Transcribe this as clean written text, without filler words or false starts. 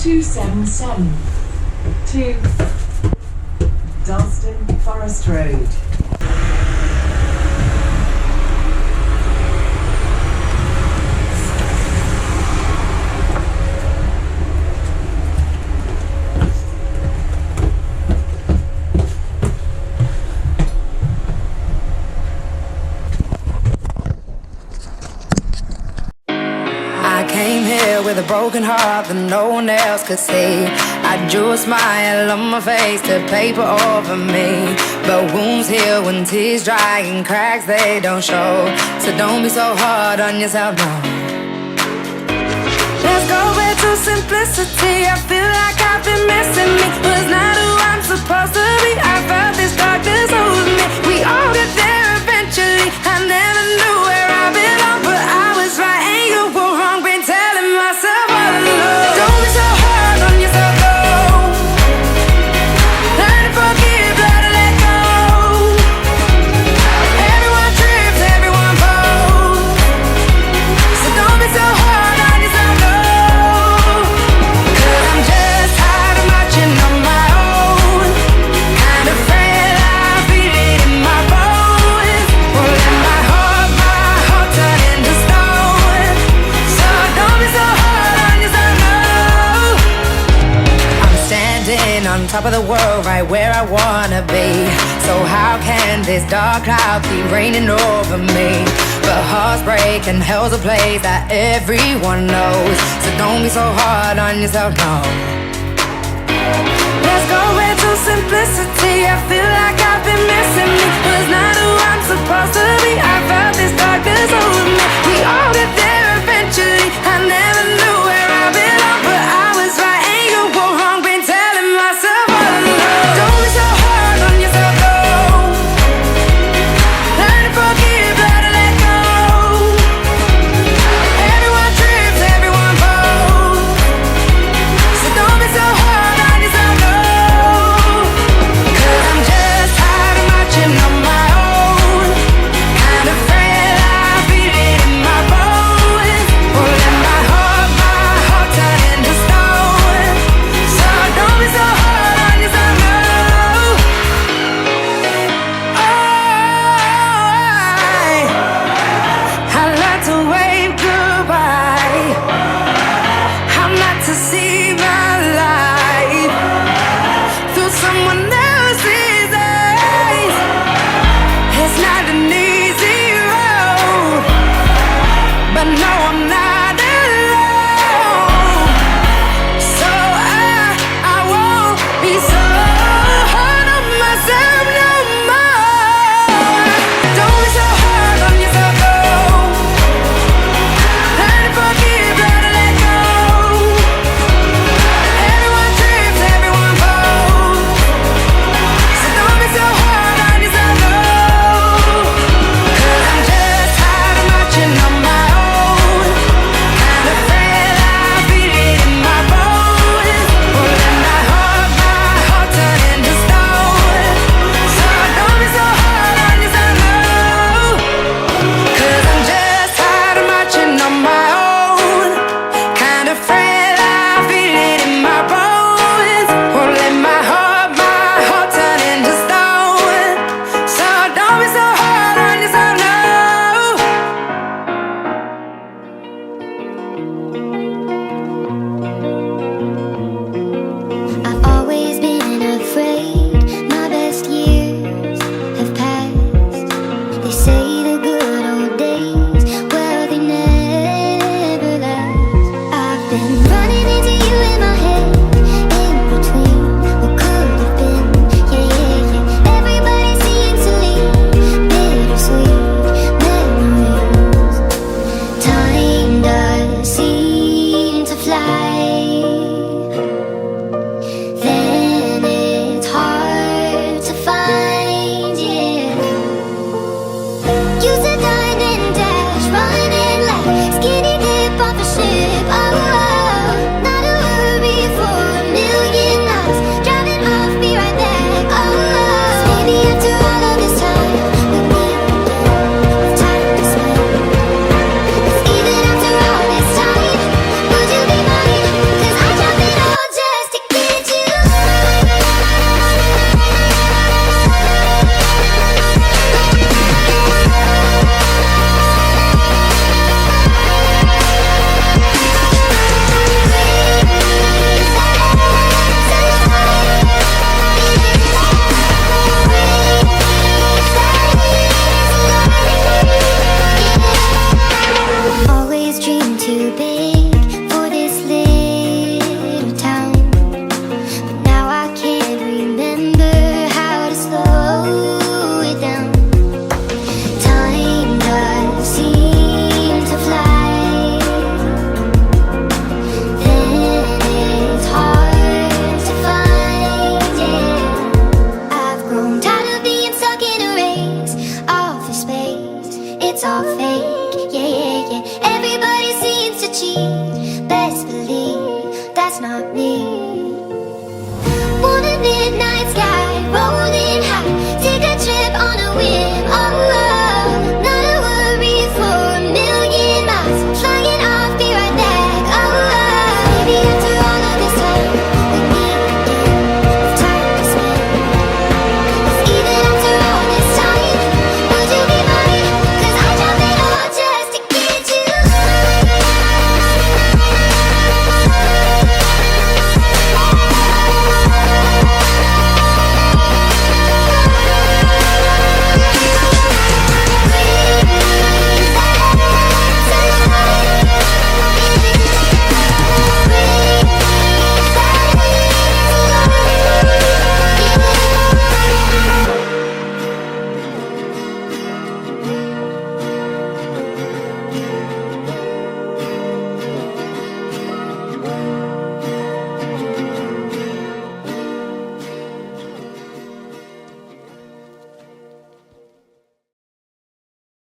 277 to Dalston Forest Road. With a broken heart that no one else could see, I drew a smile on my face to paper over me. But wounds heal when tears dry and cracks they don't show. So don't be so hard on yourself, no. Let's go back to simplicity. I feel like I've been missing me. Was not who I'm supposed to be. I felt this darkness over me. We all get there eventually. I never knew where I belong, but I was right and you were wrong. Been telling myself all along. Don't be so hard on yourself, though. Learn to forgive, learn to let go. Everyone trips, everyone falls. So don't be so hard on yourself, though. 'Cause I'm just tired of marching on my own. Kind of afraid I feel it in my bones. Won't let my heart turn into stone. So don't be so hard on yourself, no. I'm standing on top of the world, right where I wanna be. So how can this dark cloud keep raining over me? But hearts break and hell's a place that everyone knows. So don't be so hard on yourself, no. Let's go back to simplicity. I feel like I've been missing me. Was not who I'm supposed to be. I felt this darkness over me. We all get there eventually. I never knew where I belong, but I was right and you were wrong. Been telling myself all along. Don't be so hard on yourself, though. Learn to forgive, learn to let go. Everyone trips, everyone falls. So don't be so hard on yourself, no. 'Cause I'm just tired of marching on my own. Kind of afraid I feel it in my bones. Won't let my heart turn into stone. So don't be so hard on yourself, no. I like to wave goodbye. I'm not to see my life through someone else's eyes. It's not an easy road, but no, I'm not alone. So I won't be so hard on myself no more. Don't be so hard on yourself, though. Learn to forgive, learn to let go. that's not me.